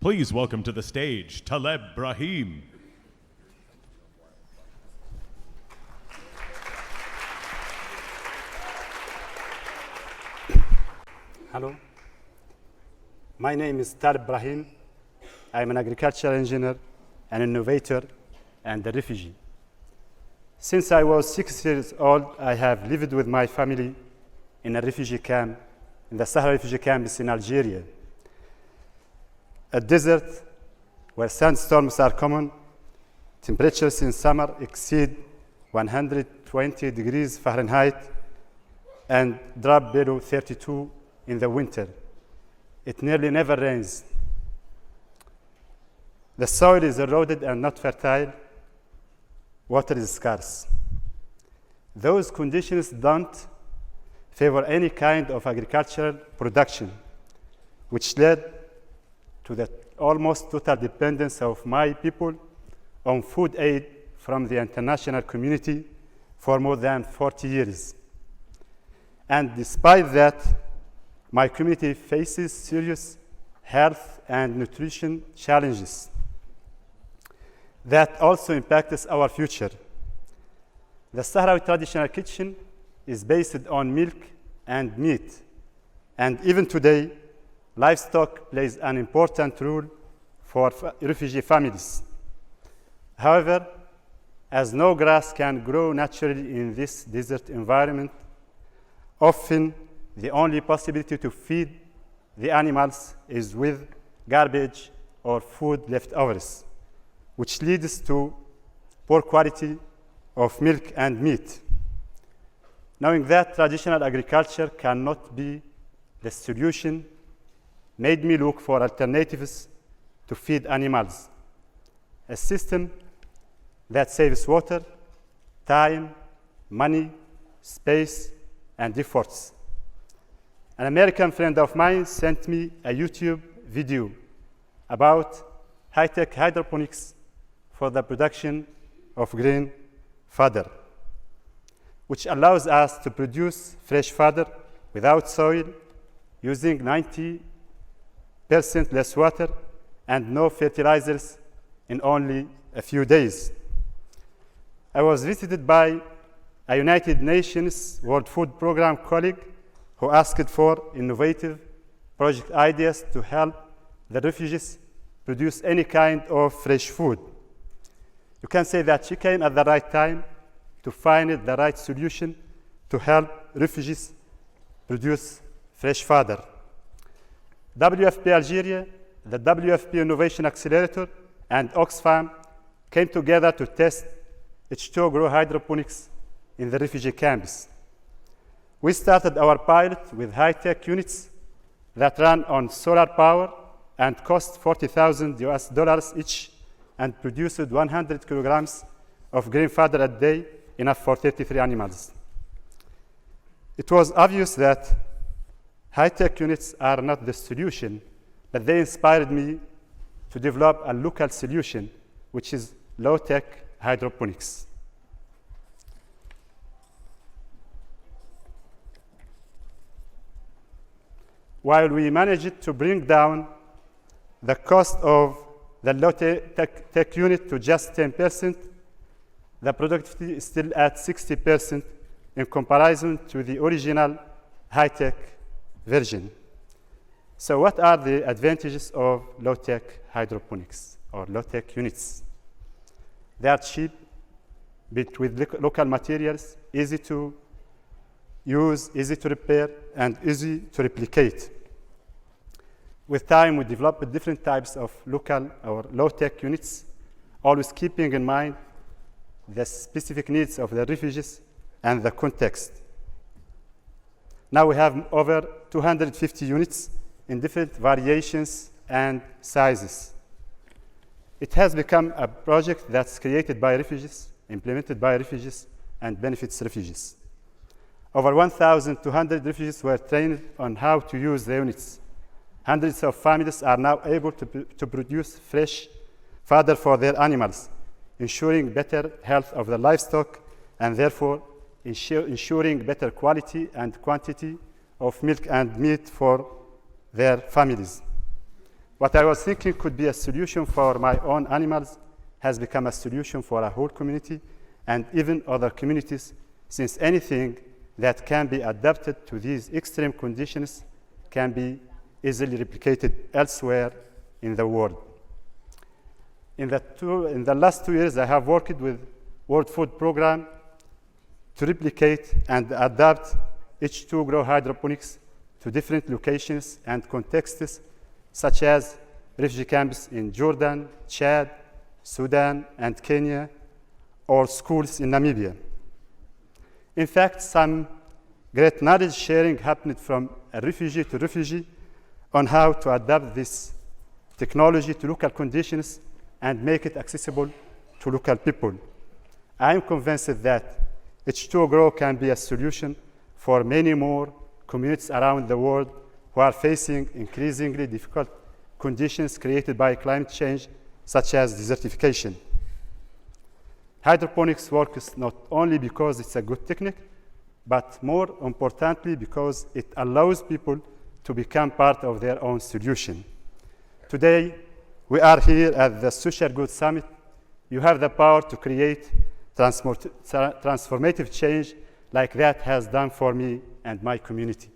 Please welcome to the stage Taleb Brahim. Hello, my name is Taleb Brahim. I'm an agricultural engineer, an innovator, and a refugee. Since I was 6 years old, I have lived with my family in a refugee camp, in the Sahara refugee camps in Algeria, a desert where sandstorms are common, temperatures in summer exceed 120 degrees Fahrenheit, and drop below 32 in the winter. It nearly never rains. The soil is eroded and not fertile. Water is scarce. Those conditions don't favor any kind of agricultural production, which led to the almost total dependence of my people on food aid from the international community for more than 40 years. And despite that, my community faces serious health and nutrition challenges that also impacts our future. The Sahrawi traditional kitchen is based on milk and meat, and even today, livestock plays an important role for refugee families. However, as no grass can grow naturally in this desert environment, often the only possibility to feed the animals is with garbage or food leftovers, which leads to poor quality of milk and meat. Knowing that traditional agriculture cannot be the solution made me look for alternatives to feed animals, a system that saves water, time, money, space, and efforts. An American friend of mine sent me a YouTube video about high-tech hydroponics for the production of grain fodder, which allows us to produce fresh fodder without soil, using 90% less water and no fertilizers in only a few days. I was visited by a United Nations World Food Program colleague who asked for innovative project ideas to help the refugees produce any kind of fresh food. You can say that she came at the right time to find the right solution to help refugees produce fresh fodder. WFP Algeria, the WFP Innovation Accelerator, and Oxfam came together to test H2 grow hydroponics in the refugee camps. We started our pilot with high-tech units that run on solar power and cost $40,000 each and produced 100 kilograms of grain fodder a day, enough for 33 animals. It was obvious that high-tech units are not the solution, but they inspired me to develop a local solution, which is low-tech hydroponics. While we managed to bring down the cost of the low-tech unit to just 10%, the productivity is still at 60% in comparison to the original high-tech version. So what are the advantages of low-tech hydroponics or low-tech units? They are cheap, built with local materials, easy to use, easy to repair, and easy to replicate. With time, we developed different types of local or low-tech units, always keeping in mind the specific needs of the refugees and the context. Now we have over 250 units in different variations and sizes. It has become a project that's created by refugees, implemented by refugees, and benefits refugees. Over 1,200 refugees were trained on how to use the units. Hundreds of families are now able to produce fresh fodder for their animals, ensuring better health of the livestock and therefore ensuring better quality and quantity of milk and meat for their families. What I was thinking could be a solution for my own animals has become a solution for a whole community and even other communities, since anything that can be adapted to these extreme conditions can be easily replicated elsewhere in the world. In the last 2 years, I have worked with World Food Programme to replicate and adapt H2Grow hydroponics to different locations and contexts, such as refugee camps in Jordan, Chad, Sudan, and Kenya, or schools in Namibia. In fact, some great knowledge sharing happened from a refugee to refugee on how to adapt this technology to local conditions and make it accessible to local people. I am convinced that H2Grow can be a solution for many more communities around the world who are facing increasingly difficult conditions created by climate change, such as desertification. Hydroponics works not only because it's a good technique, but more importantly because it allows people to become part of their own solution. Today, we are here at the Social Good Summit. You have the power to create transformative change like that has done for me and my community.